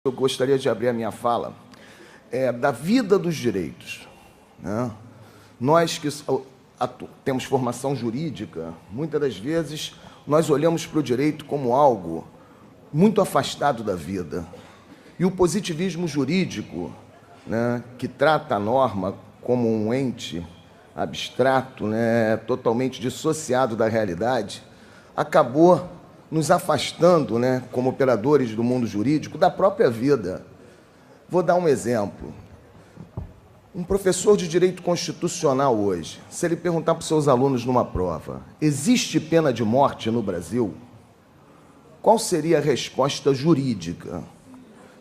Eu gostaria de abrir a minha fala da vida dos direitos, né? Nós que temos formação jurídica, muitas das vezes nós olhamos para o direito como algo muito afastado da vida. E o positivismo jurídico, né, que trata a norma como um ente abstrato, né, totalmente dissociado da realidade, acabou nos afastando, né, como operadores do mundo jurídico, da própria vida. Vou dar um exemplo. Um professor de direito constitucional hoje, se ele perguntar para os seus alunos numa prova, existe pena de morte no Brasil? Qual seria a resposta jurídica?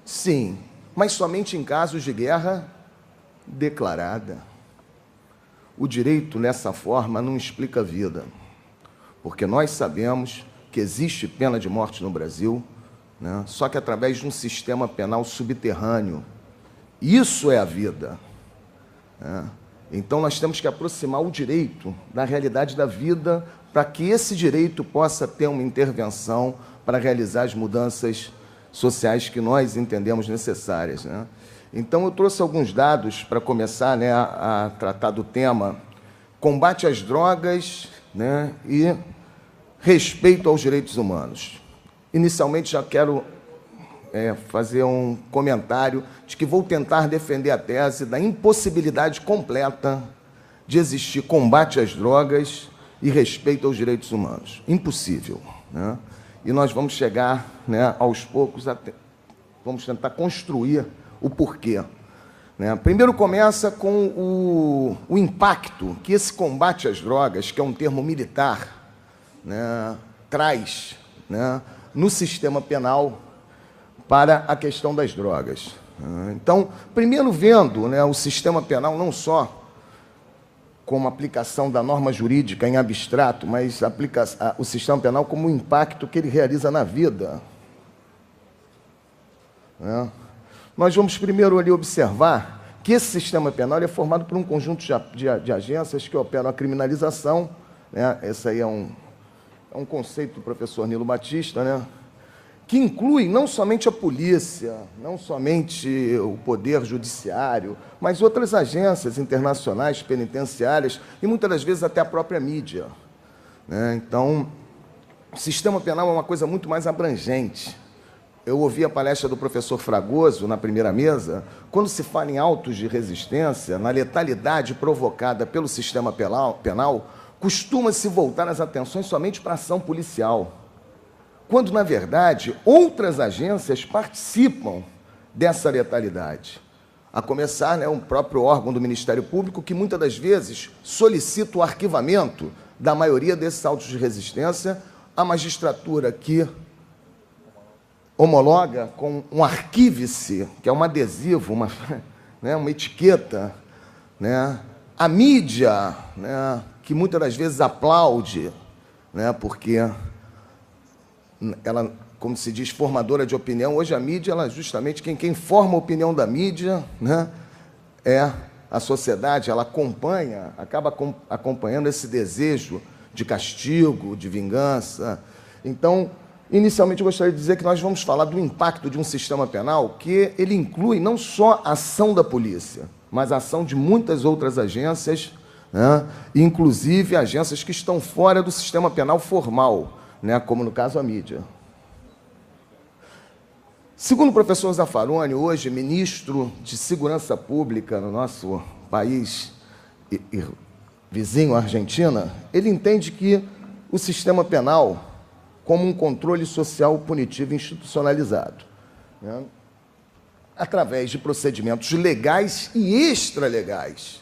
Sim, mas somente em casos de guerra declarada. O direito, nessa forma, não explica a vida, porque nós sabemos que existe pena de morte no Brasil, né? Só que através de um sistema penal subterrâneo. Isso é a vida, né? Então, nós temos que aproximar o direito da realidade da vida para que esse direito possa ter uma intervenção para realizar as mudanças sociais que nós entendemos necessárias, né? Então, eu trouxe alguns dados para começar, né, a tratar do tema combate às drogas, né, e respeito aos direitos humanos. Inicialmente, já quero fazer um comentário de que vou tentar defender a tese da impossibilidade completa de existir combate às drogas e respeito aos direitos humanos. Impossível, né? E nós vamos chegar, né, aos poucos, vamos tentar construir o porquê, né? Primeiro começa com o impacto que esse combate às drogas, que é um termo militar, né, traz, né, no sistema penal para a questão das drogas. Então, primeiro vendo, né, o sistema penal não só como aplicação da norma jurídica em abstrato, mas o sistema penal como o impacto que ele realiza na vida, né? Nós vamos primeiro ali observar que esse sistema penal é formado por um conjunto de agências que operam a criminalização, né? Esse aí é um conceito do professor Nilo Batista, né, que inclui não somente a polícia, não somente o poder judiciário, mas outras agências internacionais, penitenciárias e, muitas das vezes, até a própria mídia, né? Então, o sistema penal é uma coisa muito mais abrangente. Eu ouvi a palestra do professor Fragoso, na primeira mesa, quando se fala em autos de resistência, na letalidade provocada pelo sistema penal, costuma-se voltar as atenções somente para a ação policial, quando, na verdade, outras agências participam dessa letalidade. A começar, né, um próprio órgão do Ministério Público, que muitas das vezes solicita o arquivamento da maioria desses autos de resistência, a magistratura que homologa com um arquive-se, que é um adesivo, né, uma etiqueta, né, a mídia, né, que muitas das vezes aplaude, né, porque ela, como se diz, formadora de opinião. Hoje a mídia, ela justamente quem forma a opinião da mídia, né, é a sociedade. Ela acaba acompanhando esse desejo de castigo, de vingança. Então, inicialmente, eu gostaria de dizer que nós vamos falar do impacto de um sistema penal que ele inclui não só a ação da polícia, mas a ação de muitas outras agências, né, inclusive agências que estão fora do sistema penal formal, né, como no caso a mídia. Segundo o professor Zaffaroni, hoje ministro de Segurança Pública no nosso país e vizinho, Argentina, ele entende que o sistema penal como um controle social punitivo institucionalizado, né, através de procedimentos legais e extralegais.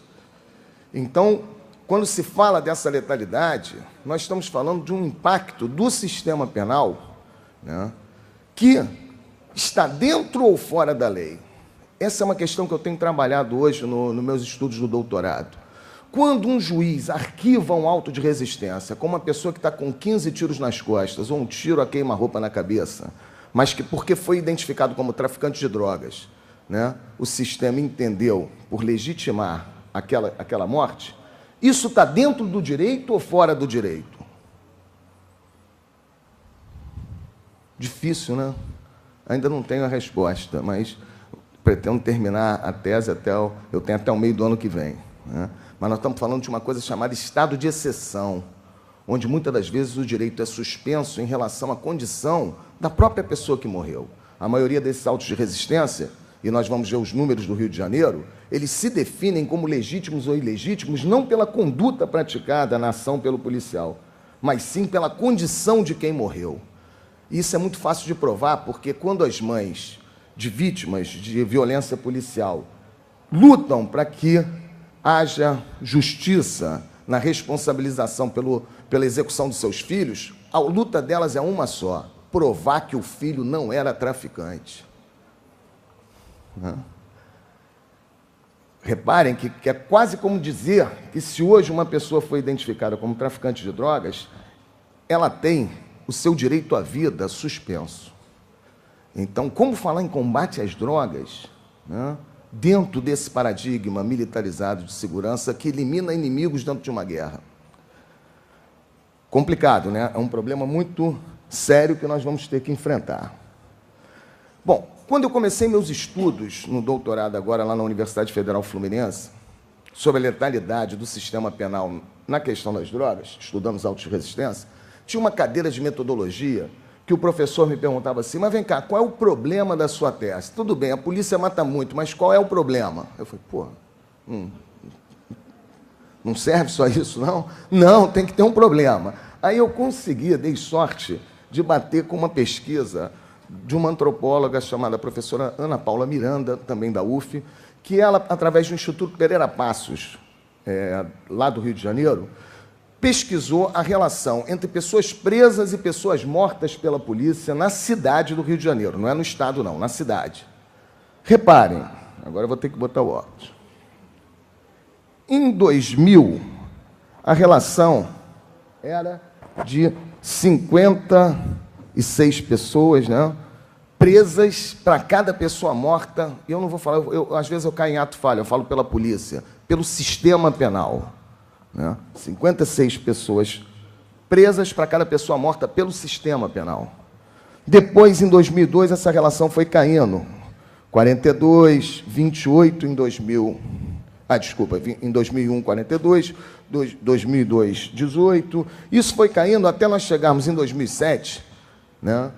Então, quando se fala dessa letalidade, nós estamos falando de um impacto do sistema penal, né, que está dentro ou fora da lei. Essa é uma questão que eu tenho trabalhado hoje nos meus estudos do doutorado. Quando um juiz arquiva um auto de resistência com uma pessoa que está com 15 tiros nas costas ou um tiro a queima-roupa na cabeça, mas que, porque foi identificado como traficante de drogas, né, o sistema entendeu por legitimar aquela morte, isso está dentro do direito ou fora do direito? Difícil, né? Ainda não tenho a resposta, mas pretendo terminar a tese eu tenho até o meio do ano que vem, né? Mas nós estamos falando de uma coisa chamada estado de exceção, onde muitas das vezes o direito é suspenso em relação à condição da própria pessoa que morreu. A maioria desses autos de resistência, e nós vamos ver os números do Rio de Janeiro, eles se definem como legítimos ou ilegítimos não pela conduta praticada na ação pelo policial, mas sim pela condição de quem morreu. Isso é muito fácil de provar, porque quando as mães de vítimas de violência policial lutam para que haja justiça na responsabilização pela execução dos seus filhos, a luta delas é uma só: provar que o filho não era traficante. Reparem que é quase como dizer que se hoje uma pessoa foi identificada como traficante de drogas, ela tem o seu direito à vida suspenso. Então, como falar em combate às drogas, né, dentro desse paradigma militarizado de segurança que elimina inimigos dentro de uma guerra? Complicado, né? É um problema muito sério que nós vamos ter que enfrentar. Bom, quando eu comecei meus estudos no doutorado agora lá na Universidade Federal Fluminense, sobre a letalidade do sistema penal na questão das drogas, estudando os autos de resistência, tinha uma cadeira de metodologia que o professor me perguntava assim: mas vem cá, qual é o problema da sua tese? Tudo bem, a polícia mata muito, mas qual é o problema? Eu falei, pô, não serve só isso, não? Não, tem que ter um problema. Aí eu consegui, dei sorte de bater com uma pesquisa de uma antropóloga chamada professora Ana Paula Miranda, também da UF, que ela, através do Instituto Pereira Passos, lá do Rio de Janeiro, pesquisou a relação entre pessoas presas e pessoas mortas pela polícia na cidade do Rio de Janeiro. Não é no estado, não, na cidade. Reparem, agora eu vou ter que botar o óculos. Em 2000, a relação era de 56 pessoas, né, presas para cada pessoa morta. E eu não vou falar, às vezes eu caio em ato falho, eu falo pela polícia, pelo sistema penal, né? 56 pessoas presas para cada pessoa morta pelo sistema penal. Depois, em 2002, essa relação foi caindo. 42, 28 em 2000. Em 2001, 42, 2002, 18. Isso foi caindo até nós chegarmos em 2007, né,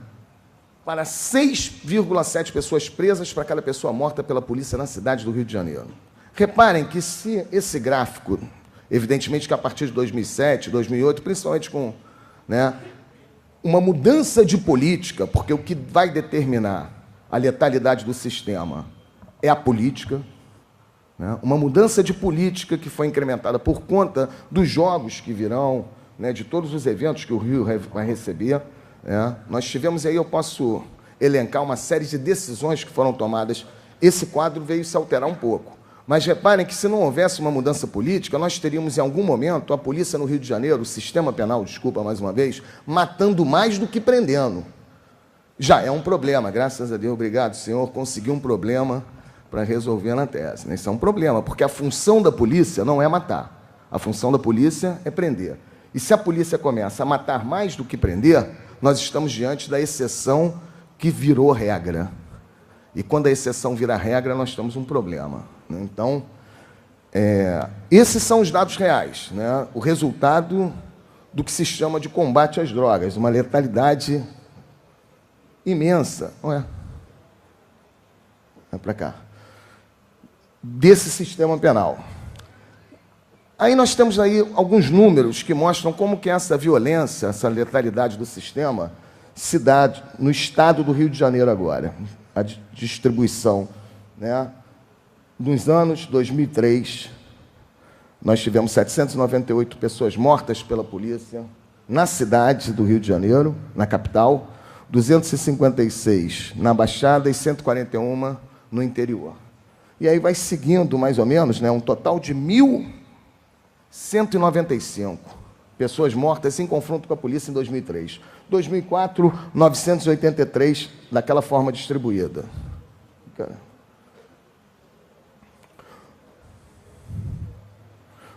para 6,7 pessoas presas para cada pessoa morta pela polícia na cidade do Rio de Janeiro. Reparem que se esse gráfico, evidentemente que a partir de 2007, 2008, principalmente com, né, uma mudança de política, porque o que vai determinar a letalidade do sistema é a política, né, uma mudança de política que foi incrementada por conta dos jogos que virão, né, de todos os eventos que o Rio vai receber. Nós tivemos aí, eu posso elencar uma série de decisões que foram tomadas. Esse quadro veio se alterar um pouco. Mas reparem que se não houvesse uma mudança política, nós teríamos em algum momento a polícia no Rio de Janeiro, o sistema penal, desculpa mais uma vez, matando mais do que prendendo. Já é um problema, graças a Deus, obrigado, senhor, conseguiu um problema para resolver na tese, né? Isso é um problema, porque a função da polícia não é matar. A função da polícia é prender. E se a polícia começa a matar mais do que prender, nós estamos diante da exceção que virou regra. E quando a exceção vira regra, nós temos um problema, né? Então, esses são os dados reais, né? O resultado do que se chama de combate às drogas, uma letalidade imensa, não é? É para cá. Desse sistema penal. Aí nós temos aí alguns números que mostram como que essa violência, essa letalidade do sistema se dá no estado do Rio de Janeiro agora. A distribuição, né? Nos anos 2003, nós tivemos 798 pessoas mortas pela polícia na cidade do Rio de Janeiro, na capital, 256 na Baixada e 141 no interior. E aí vai seguindo, mais ou menos, né, um total de 1.195 pessoas mortas em confronto com a polícia em 2003. 2004, 983, daquela forma distribuída.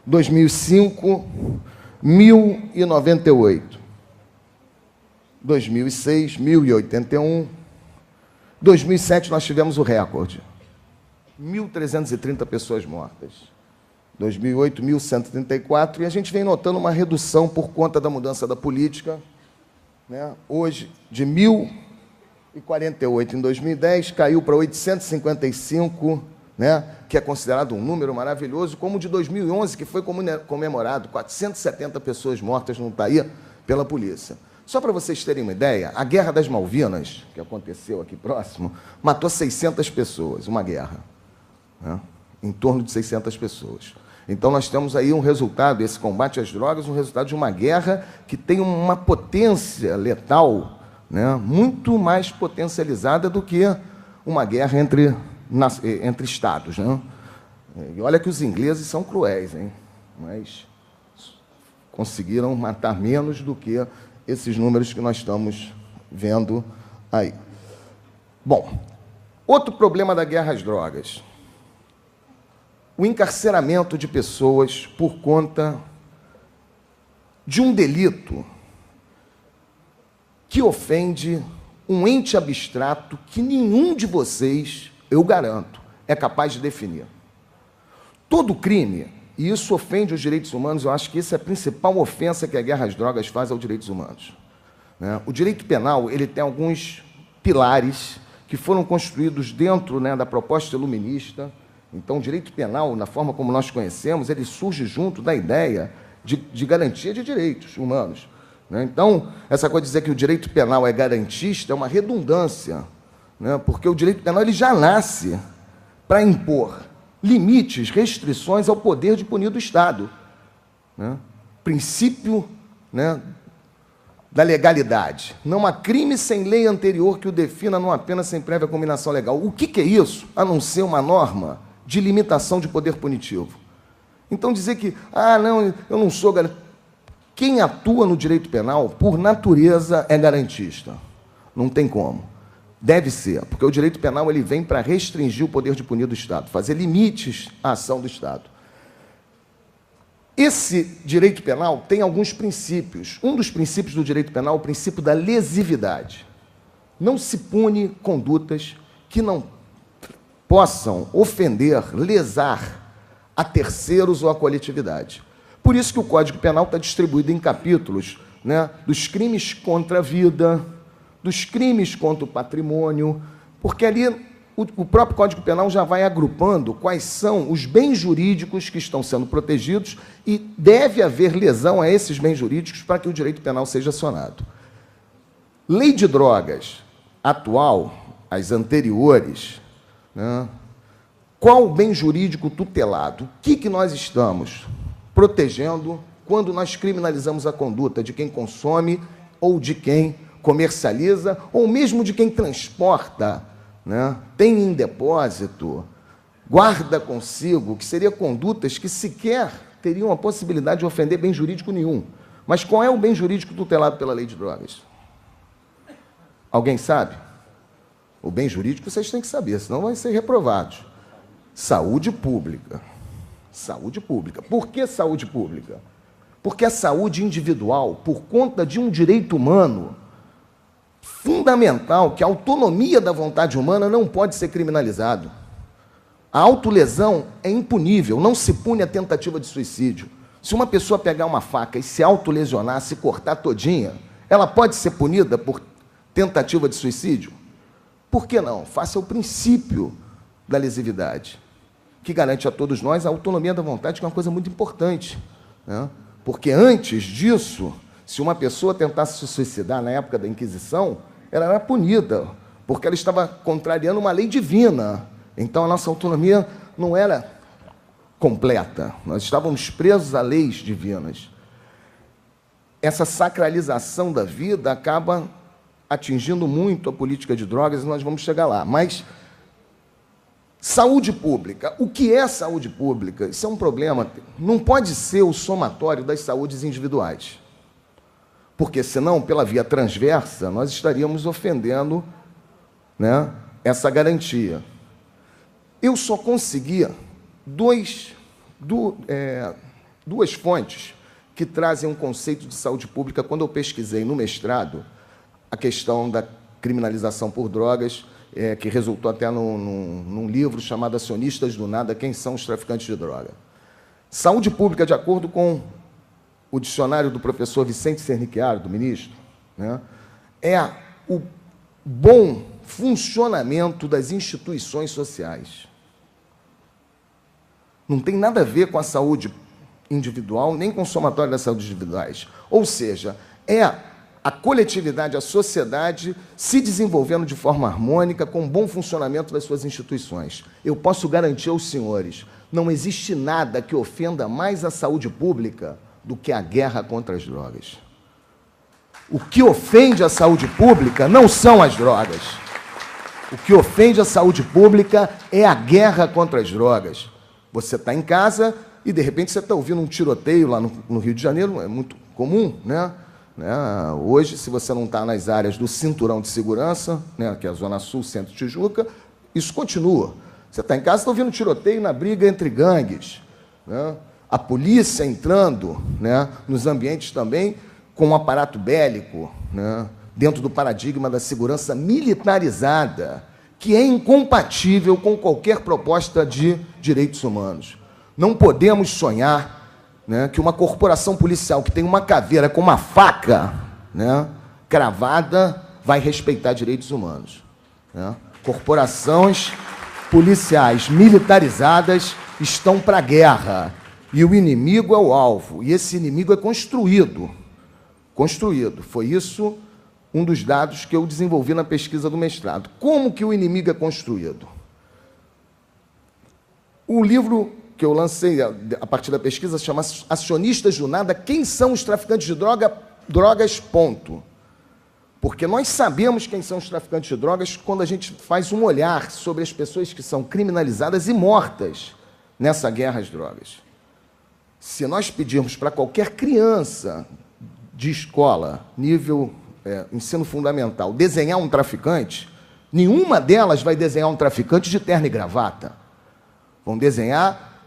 2005, 1.098. 2006, 1.081. 2007 nós tivemos o recorde, 1.330 pessoas mortas. 2008, 1.134, e a gente vem notando uma redução por conta da mudança da política, né? Hoje, de 1.048 em 2010, caiu para 855, né? Que é considerado um número maravilhoso, como o de 2011, que foi comemorado, 470 pessoas mortas no Itaí pela polícia. Só para vocês terem uma ideia, a Guerra das Malvinas, que aconteceu aqui próximo, matou 600 pessoas, uma guerra, né? Em torno de 600 pessoas. Então, nós temos aí um resultado, esse combate às drogas, um resultado de uma guerra que tem uma potência letal, né, muito mais potencializada do que uma guerra entre Estados, né? E olha que os ingleses são cruéis, hein? Mas conseguiram matar menos do que esses números que nós estamos vendo aí. Bom, outro problema da guerra às drogas: o encarceramento de pessoas por conta de um delito que ofende um ente abstrato que nenhum de vocês, eu garanto, é capaz de definir. Todo crime, e isso ofende os direitos humanos, eu acho que essa é a principal ofensa que a guerra às drogas faz aos direitos humanos, né? O direito penal, ele tem alguns pilares que foram construídos dentro, né, da proposta iluminista. Então, o direito penal, na forma como nós conhecemos, ele surge junto da ideia de garantia de direitos humanos, né? Então, essa coisa de dizer que o direito penal é garantista é uma redundância, né? Porque o direito penal ele já nasce para impor limites, restrições ao poder de punir do Estado, né? Princípio, né, da legalidade. Não há crime sem lei anterior que o defina, não apenas sem prévia combinação legal. O que é isso, a não ser uma norma de limitação de poder punitivo? Então, dizer que, não, eu não sou garantista. Quem atua no direito penal, por natureza, é garantista. Não tem como. Deve ser, porque o direito penal ele vem para restringir o poder de punir do Estado, fazer limites à ação do Estado. Esse direito penal tem alguns princípios. Um dos princípios do direito penal é o princípio da lesividade. Não se pune condutas que não possam ofender, lesar a terceiros ou a coletividade. Por isso que o Código Penal está distribuído em capítulos, né, dos crimes contra a vida, dos crimes contra o patrimônio, porque ali o próprio Código Penal já vai agrupando quais são os bens jurídicos que estão sendo protegidos e deve haver lesão a esses bens jurídicos para que o direito penal seja acionado. Lei de drogas atual, as anteriores, né? Qual o bem jurídico tutelado? O que nós estamos protegendo quando nós criminalizamos a conduta de quem consome ou de quem comercializa, ou mesmo de quem transporta, né? Tem em depósito, guarda consigo, que seriam condutas que sequer teriam a possibilidade de ofender bem jurídico nenhum. Mas qual é o bem jurídico tutelado pela lei de drogas? Alguém sabe? O bem jurídico vocês têm que saber, senão vai ser reprovados. Saúde pública. Saúde pública. Por que saúde pública? Porque a saúde individual, por conta de um direito humano fundamental, que a autonomia da vontade humana não pode ser criminalizado. A autolesão é impunível, não se pune a tentativa de suicídio. Se uma pessoa pegar uma faca e se autolesionar, se cortar todinha, ela pode ser punida por tentativa de suicídio? Por que não? Faça o princípio da lesividade, que garante a todos nós a autonomia da vontade, que é uma coisa muito importante, né? Porque antes disso, se uma pessoa tentasse se suicidar na época da Inquisição, ela era punida, porque ela estava contrariando uma lei divina. Então, a nossa autonomia não era completa. Nós estávamos presos a leis divinas. Essa sacralização da vida acaba atingindo muito a política de drogas, e nós vamos chegar lá. Mas saúde pública. O que é saúde pública? Isso é um problema. Não pode ser o somatório das saúdes individuais. Porque, senão, pela via transversa, nós estaríamos ofendendo, né, essa garantia. Eu só conseguia duas fontes que trazem um conceito de saúde pública quando eu pesquisei no mestrado a questão da criminalização por drogas que resultou até num livro chamado Acionistas do Nada, Quem são os traficantes de droga. Saúde pública, de acordo com o dicionário do professor Vicente Cernicchiaro, do ministro, né, é o bom funcionamento das instituições sociais. Não tem nada a ver com a saúde individual, nem com o somatório das saúdes individuais. Ou seja, é a coletividade, a sociedade se desenvolvendo de forma harmônica, com bom funcionamento das suas instituições. Eu posso garantir aos senhores, não existe nada que ofenda mais a saúde pública do que a guerra contra as drogas. O que ofende a saúde pública não são as drogas. O que ofende a saúde pública é a guerra contra as drogas. Você está em casa e, de repente, você está ouvindo um tiroteio lá no Rio de Janeiro, é muito comum, né? Hoje, se você não está nas áreas do cinturão de segurança, né, que é a Zona Sul, Centro de Tijuca, isso continua. Você está em casa, está ouvindo tiroteio na briga entre gangues, né? A polícia entrando, né, nos ambientes também com um aparato bélico, né, dentro do paradigma da segurança militarizada, que é incompatível com qualquer proposta de direitos humanos. Não podemos sonhar, né, que uma corporação policial que tem uma caveira com uma faca, né, cravada vai respeitar direitos humanos, né? Corporações policiais militarizadas estão para a guerra e o inimigo é o alvo, e esse inimigo é construído. Foi isso um dos dados que eu desenvolvi na pesquisa do mestrado. Como que o inimigo é construído? O livro que eu lancei a partir da pesquisa chama Acionistas do Nada, Quem são os traficantes de drogas, ponto. Porque nós sabemos quem são os traficantes de drogas quando a gente faz um olhar sobre as pessoas que são criminalizadas e mortas nessa guerra às drogas. Se nós pedirmos para qualquer criança de escola, nível ensino fundamental, desenhar um traficante, nenhuma delas vai desenhar um traficante de terno e gravata. Vão desenhar,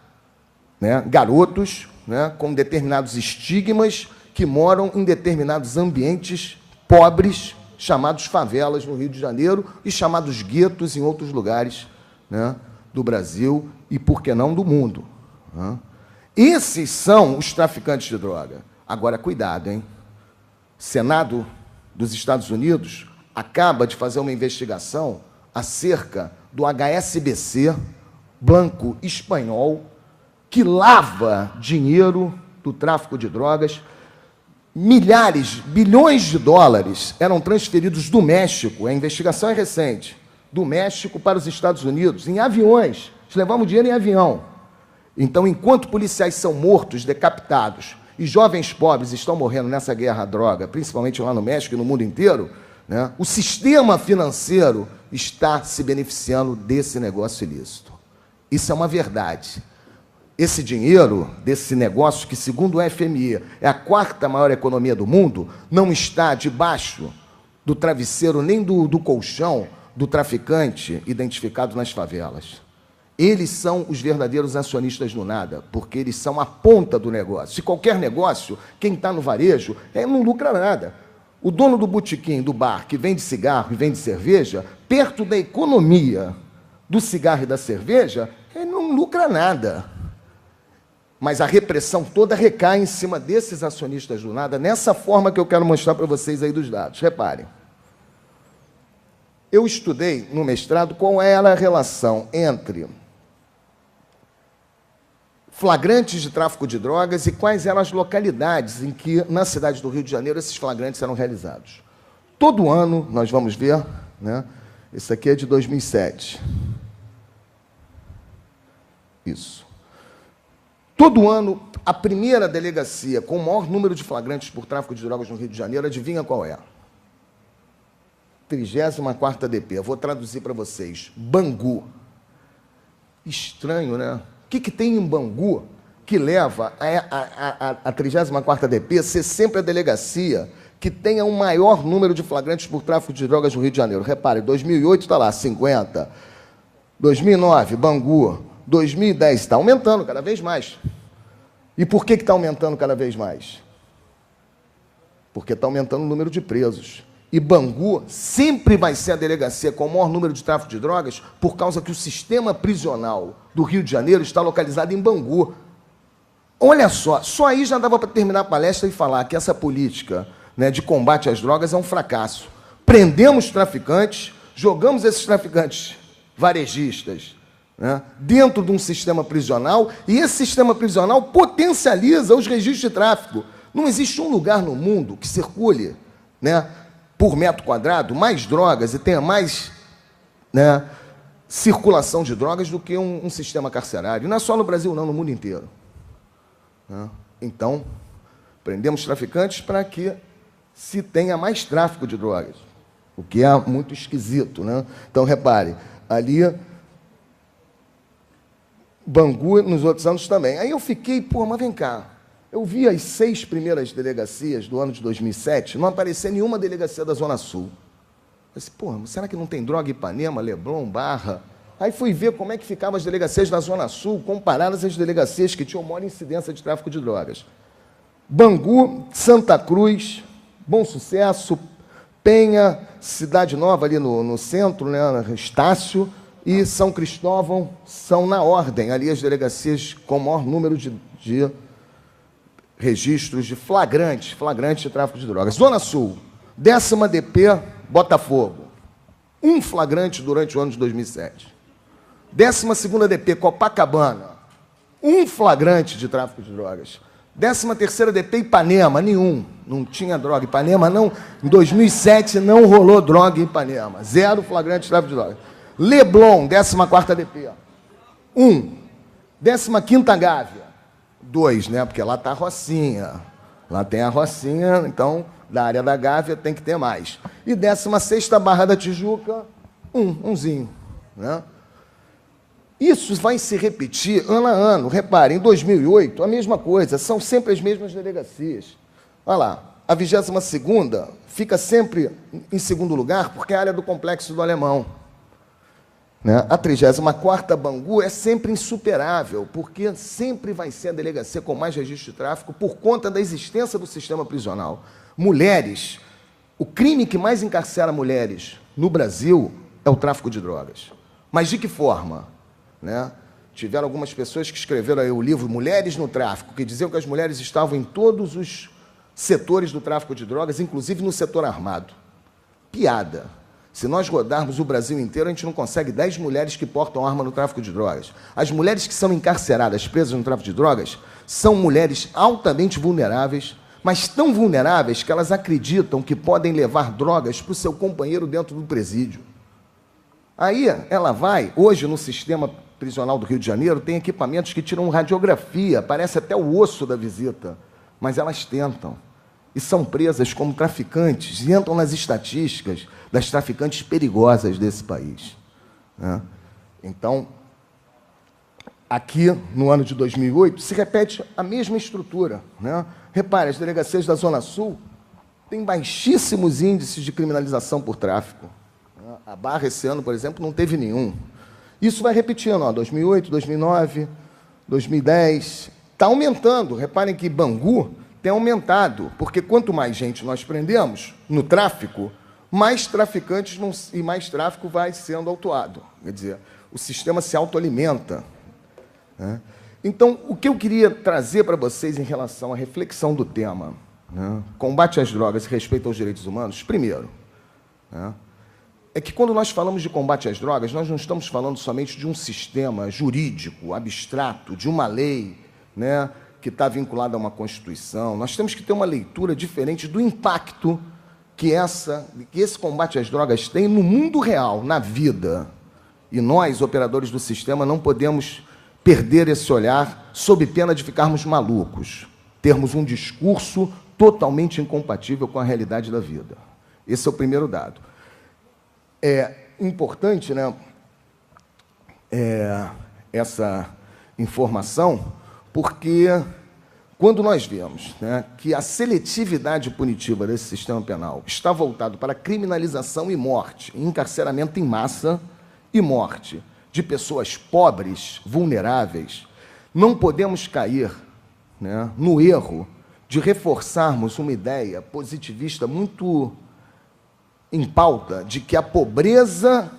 né, garotos, né, com determinados estigmas que moram em determinados ambientes pobres, chamados favelas no Rio de Janeiro e chamados guetos em outros lugares, né, do Brasil e, por que não, do mundo, né? Esses são os traficantes de droga. Agora, cuidado, hein? Senado dos Estados Unidos acaba de fazer uma investigação acerca do HSBC, Banco Espanhol, que lava dinheiro do tráfico de drogas. Bilhões de dólares eram transferidos do México, a investigação é recente, do México para os Estados Unidos, em aviões. Eles levavam dinheiro em avião. Então, enquanto policiais são mortos, decapitados, e jovens pobres estão morrendo nessa guerra à droga, principalmente lá no México e no mundo inteiro, né, o sistema financeiro está se beneficiando desse negócio ilícito. Isso é uma verdade. Esse dinheiro, desse negócio, que segundo o FMI é a quarta maior economia do mundo, não está debaixo do travesseiro nem do colchão do traficante identificado nas favelas. Eles são os verdadeiros acionistas do nada, porque eles são a ponta do negócio. Se qualquer negócio, quem está no varejo, não lucra nada. O dono do botequim, do bar, que vende cigarro e vende cerveja, perto da economia do cigarro e da cerveja, ele não lucra nada. Mas a repressão toda recai em cima desses acionistas do nada, nessa forma que eu quero mostrar para vocês aí dos dados. Reparem. Eu estudei no mestrado qual era a relação entre flagrantes de tráfico de drogas e quais eram as localidades em que, na cidade do Rio de Janeiro, esses flagrantes eram realizados. Todo ano, nós vamos ver, né? Esse aqui é de 2007. Isso. Todo ano, a primeira delegacia com o maior número de flagrantes por tráfico de drogas no Rio de Janeiro, adivinha qual é? 34ª DP. Eu vou traduzir para vocês. Bangu. Estranho, né? O que tem em Bangu que leva a 34ª DP ser sempre a delegacia que tenha o maior número de flagrantes por tráfico de drogas no Rio de Janeiro? Repare, 2008 está lá, 50. 2009, Bangu. 2010 está aumentando cada vez mais. E por que está aumentando cada vez mais? Porque está aumentando o número de presos. e Bangu sempre vai ser a delegacia com o maior número de tráfico de drogas por causa que o sistema prisional do Rio de Janeiro está localizado em Bangu. Olha só aí já dava para terminar a palestra e falar que essa política, né, de combate às drogas é um fracasso. Prendemos traficantes, jogamos esses traficantes varejistas, né, dentro de um sistema prisional, e esse sistema prisional potencializa os registros de tráfico. Não existe um lugar no mundo que circule, né, por metro quadrado mais drogas e tenha mais, né, circulação de drogas do que um sistema carcerário. Não é só no Brasil, não, no mundo inteiro. Né? Então, prendemos traficantes para que se tenha mais tráfico de drogas, o que é muito esquisito, né? Então, repare, ali, Bangu, nos outros anos também. Aí eu fiquei, pô, mas vem cá, eu vi as 6 primeiras delegacias do ano de 2007, não aparecia nenhuma delegacia da Zona Sul. Eu disse, pô, será que não tem droga em Ipanema, Leblon, Barra? Aí fui ver como é que ficavam as delegacias da Zona Sul, comparadas às delegacias que tinham maior incidência de tráfico de drogas. Bangu, Santa Cruz, Bom Sucesso, Penha, Cidade Nova, ali no centro, né, Estácio, e São Cristóvão, são na ordem, ali as delegacias com o maior número de registros de flagrante de tráfico de drogas. Zona Sul, 10ª DP, Botafogo. Um flagrante durante o ano de 2007. 12ª DP, Copacabana. Um flagrante de tráfico de drogas. 13ª DP, Ipanema, nenhum. Não tinha droga. Ipanema não. Em 2007 não rolou droga em Ipanema. 0 flagrante de tráfico de drogas. Leblon, 14ª DP. 1. 15ª Gávea. 2, né? Porque lá está a Rocinha. Lá tem a Rocinha, então, da área da Gávea tem que ter mais. E 16ª Barra da Tijuca, umzinho, né? Isso vai se repetir ano a ano. Reparem, em 2008, a mesma coisa, são sempre as mesmas delegacias. Olha lá, a 22ª fica sempre em segundo lugar, porque é a área do Complexo do Alemão. Né? A 34ª Bangu é sempre insuperável, porque sempre vai ser a delegacia com mais registro de tráfico por conta da existência do sistema prisional. Mulheres, o crime que mais encarcera mulheres no Brasil é o tráfico de drogas. Mas de que forma? Né? Tiveram algumas pessoas que escreveram aí o livro Mulheres no Tráfico, que diziam que as mulheres estavam em todos os setores do tráfico de drogas, inclusive no setor armado. Piada. Se nós rodarmos o Brasil inteiro, a gente não consegue 10 mulheres que portam arma no tráfico de drogas. As mulheres que são encarceradas, presas no tráfico de drogas, são mulheres altamente vulneráveis, mas tão vulneráveis que elas acreditam que podem levar drogas para o seu companheiro dentro do presídio. Aí ela vai, hoje no sistema prisional do Rio de Janeiro, tem equipamentos que tiram radiografia, parece até o osso da visita, mas elas tentam. E são presas como traficantes, e entram nas estatísticas das traficantes perigosas desse país. Né? Então, aqui, no ano de 2008, se repete a mesma estrutura. Né? Repare, as delegacias da Zona Sul têm baixíssimos índices de criminalização por tráfico. A Barra, esse ano, por exemplo, não teve nenhum. Isso vai repetindo, ó, 2008, 2009, 2010. Está aumentando. Reparem que Bangu tem aumentado, porque quanto mais gente nós prendemos no tráfico, mais traficantes e mais tráfico vai sendo autuado. Quer dizer, o sistema se autoalimenta. Né? Então, o que eu queria trazer para vocês em relação à reflexão do tema, né, combate às drogas e respeito aos direitos humanos, primeiro, né, é que quando nós falamos de combate às drogas, nós não estamos falando somente de um sistema jurídico, abstrato, de uma lei, né, que está vinculada a uma Constituição. Nós temos que ter uma leitura diferente do impacto que esse combate às drogas tem no mundo real, na vida. E nós, operadores do sistema, não podemos perder esse olhar sob pena de ficarmos malucos, termos um discurso totalmente incompatível com a realidade da vida. Esse é o primeiro dado. É importante, né, essa informação, porque quando nós vemos, né, que a seletividade punitiva desse sistema penal está voltado para a criminalização e morte, encarceramento em massa e morte de pessoas pobres, vulneráveis, não podemos cair, né, no erro de reforçarmos uma ideia positivista muito em pauta de que a pobreza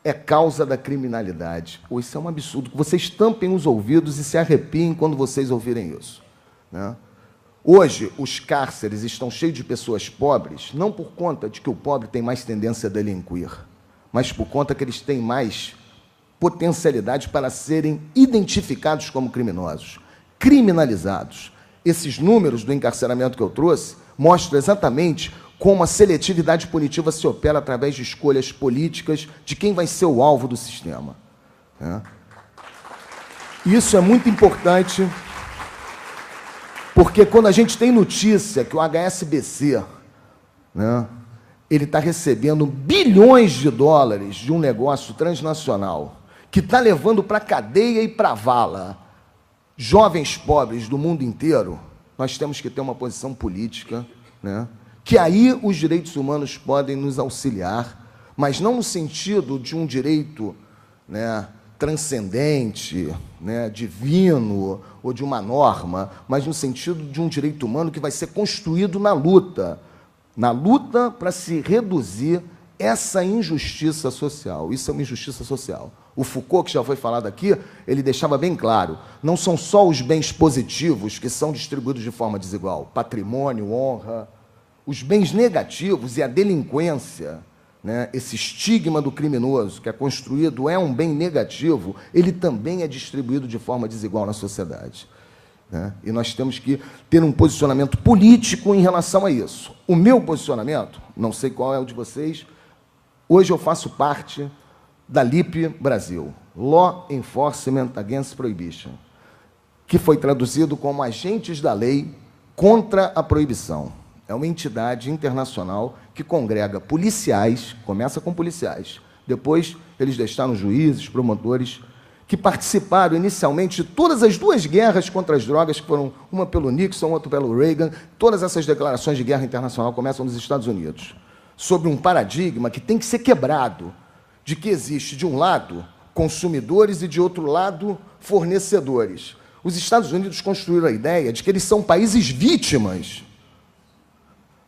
é causa da criminalidade. Pô, isso é um absurdo. Vocês tampem os ouvidos e se arrepiem quando vocês ouvirem isso, né? Hoje, os cárceres estão cheios de pessoas pobres, não por conta de que o pobre tem mais tendência a delinquir, mas por conta que eles têm mais potencialidade para serem identificados como criminosos, criminalizados. Esses números do encarceramento que eu trouxe mostram exatamente como a seletividade punitiva se opera através de escolhas políticas de quem vai ser o alvo do sistema, né? Isso é muito importante, porque quando a gente tem notícia que o HSBC, né, ele está recebendo bilhões de dólares de um negócio transnacional que está levando para a cadeia e para a vala jovens pobres do mundo inteiro, nós temos que ter uma posição política, né, que aí os direitos humanos podem nos auxiliar, mas não no sentido de um direito, né, transcendente, né, divino, ou de uma norma, mas no sentido de um direito humano que vai ser construído na luta para se reduzir essa injustiça social. Isso é uma injustiça social. O Foucault, que já foi falado aqui, ele deixava bem claro, não são só os bens positivos que são distribuídos de forma desigual, patrimônio, honra, os bens negativos e a delinquência, né, esse estigma do criminoso que é construído é um bem negativo, ele também é distribuído de forma desigual na sociedade, né? E nós temos que ter um posicionamento político em relação a isso. O meu posicionamento, não sei qual é o de vocês, hoje eu faço parte da LIP Brasil, Law Enforcement Against Prohibition, que foi traduzido como Agentes da Lei contra a Proibição. É uma entidade internacional que congrega policiais, começa com policiais, depois eles deixaram juízes, promotores, que participaram inicialmente de todas as duas guerras contra as drogas, que foram uma pelo Nixon, outra pelo Reagan. Todas essas declarações de guerra internacional começam nos Estados Unidos, sobre um paradigma que tem que ser quebrado, de que existe, de um lado, consumidores e, de outro lado, fornecedores. Os Estados Unidos construíram a ideia de que eles são países vítimas,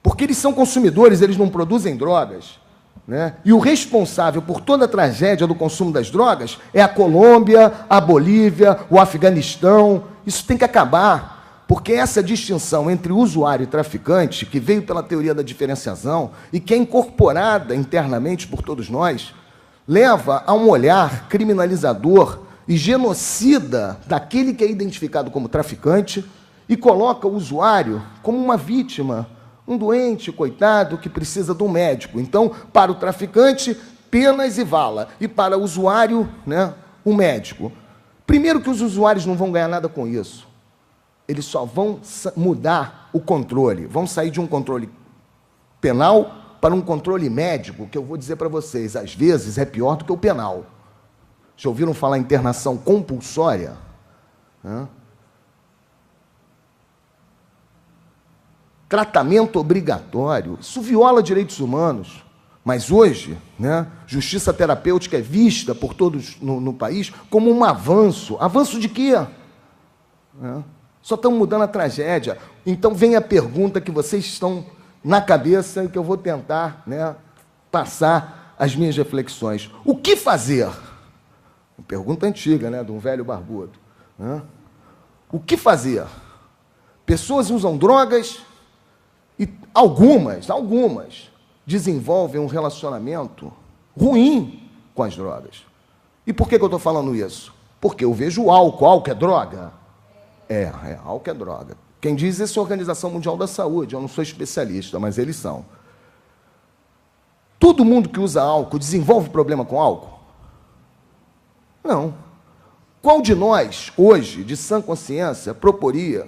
porque eles são consumidores, eles não produzem drogas, né? E o responsável por toda a tragédia do consumo das drogas é a Colômbia, a Bolívia, o Afeganistão. Isso tem que acabar, porque essa distinção entre usuário e traficante, que veio pela teoria da diferenciação e que é incorporada internamente por todos nós, leva a um olhar criminalizador e genocida daquele que é identificado como traficante e coloca o usuário como uma vítima, um doente, coitado, que precisa de um médico. Então, para o traficante, penas e vala. E para o usuário, né, um médico. Primeiro que os usuários não vão ganhar nada com isso. Eles só vão mudar o controle. Vão sair de um controle penal para um controle médico, que eu vou dizer para vocês, às vezes é pior do que o penal. Já ouviram falar em internação compulsória? Tratamento obrigatório, isso viola direitos humanos, mas hoje, né, justiça terapêutica é vista por todos no país como um avanço. Avanço de quê? Só estão mudando a tragédia. Então vem a pergunta que vocês estão na cabeça e que eu vou tentar, né, passar as minhas reflexões. O que fazer? Uma pergunta antiga, né, de um velho barbudo. O que fazer? Pessoas usam drogas e algumas desenvolvem um relacionamento ruim com as drogas. E por que eu estou falando isso? Porque eu vejo o álcool. Álcool é droga? Álcool é droga. Quem diz isso é a Organização Mundial da Saúde. Eu não sou especialista, mas eles são. Todo mundo que usa álcool desenvolve problema com álcool? Não. Qual de nós, hoje, de sã consciência, proporia,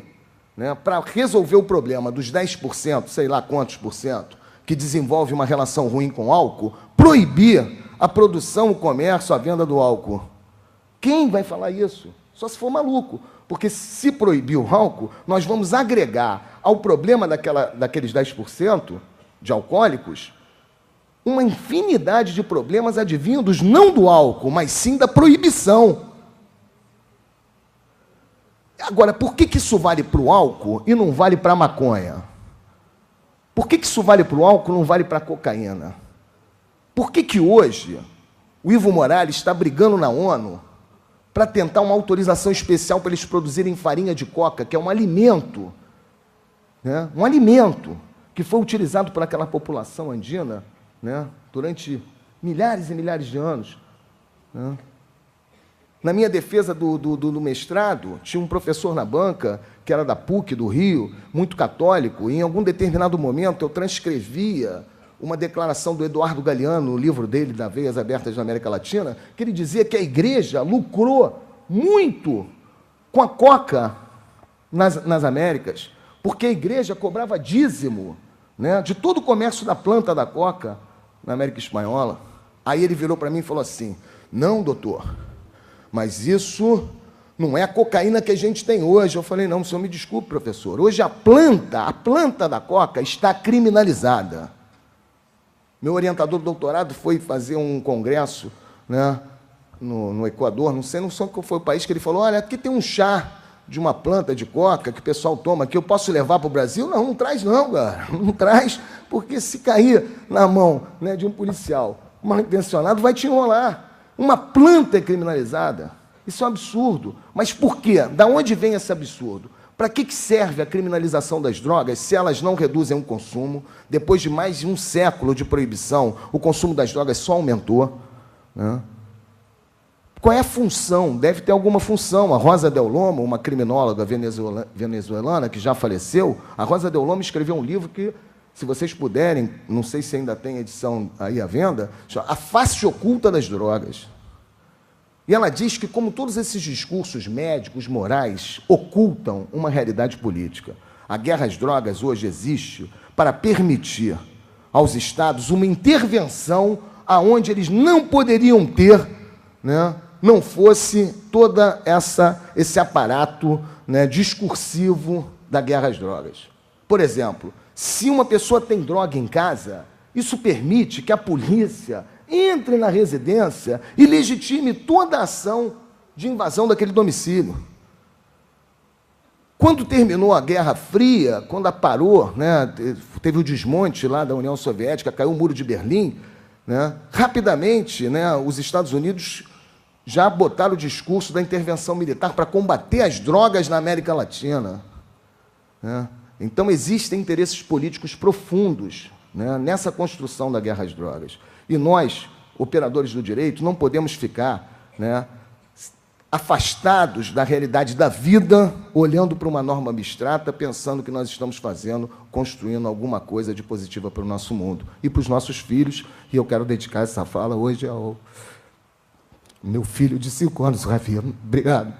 né, para resolver o problema dos 10%, sei lá quantos por cento, que desenvolve uma relação ruim com álcool, proibir a produção, o comércio, a venda do álcool? Quem vai falar isso? Só se for maluco. Porque se proibir o álcool, nós vamos agregar ao problema daqueles 10% de alcoólicos uma infinidade de problemas advindos não do álcool, mas sim da proibição. Agora, por que isso vale para o álcool e não vale para a maconha? Por que isso vale para o álcool e não vale para a cocaína? Por que hoje o Evo Morales está brigando na ONU para tentar uma autorização especial para eles produzirem farinha de coca, que é um alimento, né? Um alimento que foi utilizado por aquela população andina, né? Durante milhares e milhares de anos, né? Na minha defesa do mestrado, tinha um professor na banca, que era da PUC, do Rio, muito católico, e em algum determinado momento eu transcrevia uma declaração do Eduardo Galeano, no livro dele, da Veias Abertas na América Latina, que ele dizia que a igreja lucrou muito com a coca nas Américas, porque a igreja cobrava dízimo, né, de todo o comércio da planta da coca na América Espanhola. Aí ele virou para mim e falou assim: não, doutor, mas isso não é a cocaína que a gente tem hoje. Eu falei: não, senhor, me desculpe, professor. Hoje a planta da coca está criminalizada. Meu orientador do doutorado foi fazer um congresso, né, no Equador, não sei qual foi o país, que ele falou: olha, aqui tem um chá de uma planta de coca que o pessoal toma, que eu posso levar para o Brasil? Não, não traz não, cara. Não traz, porque se cair na mão, né, de um policial mal intencionado, vai te enrolar. Uma planta é criminalizada. Isso é um absurdo. Mas por quê? Da onde vem esse absurdo? Para que serve a criminalização das drogas se elas não reduzem o consumo? Depois de mais de um século de proibição, o consumo das drogas só aumentou, né? Qual é a função? Deve ter alguma função. A Rosa Del Lomo, uma criminóloga venezuelana que já faleceu, a Rosa Del Lomo escreveu um livro que, se vocês puderem, não sei se ainda tem edição aí à venda, chama A Face Oculta das Drogas. E ela diz que, como todos esses discursos médicos, morais, ocultam uma realidade política. A guerra às drogas hoje existe para permitir aos Estados uma intervenção aonde eles não poderiam ter, né, não fosse toda esse aparato, né, discursivo da guerra às drogas. Por exemplo, se uma pessoa tem droga em casa, isso permite que a polícia entre na residência e legitime toda a ação de invasão daquele domicílio. Quando terminou a Guerra Fria, quando parou, né, teve o desmonte lá da União Soviética, caiu o Muro de Berlim, né, rapidamente, né, os Estados Unidos já botaram o discurso da intervenção militar para combater as drogas na América Latina, né? Então, existem interesses políticos profundos, né, nessa construção da guerra às drogas. E nós, operadores do direito, não podemos ficar, né, afastados da realidade da vida, olhando para uma norma abstrata, pensando que nós estamos construindo alguma coisa de positiva para o nosso mundo e para os nossos filhos. E eu quero dedicar essa fala hoje ao meu filho de 5 anos, Rafinha. Obrigado.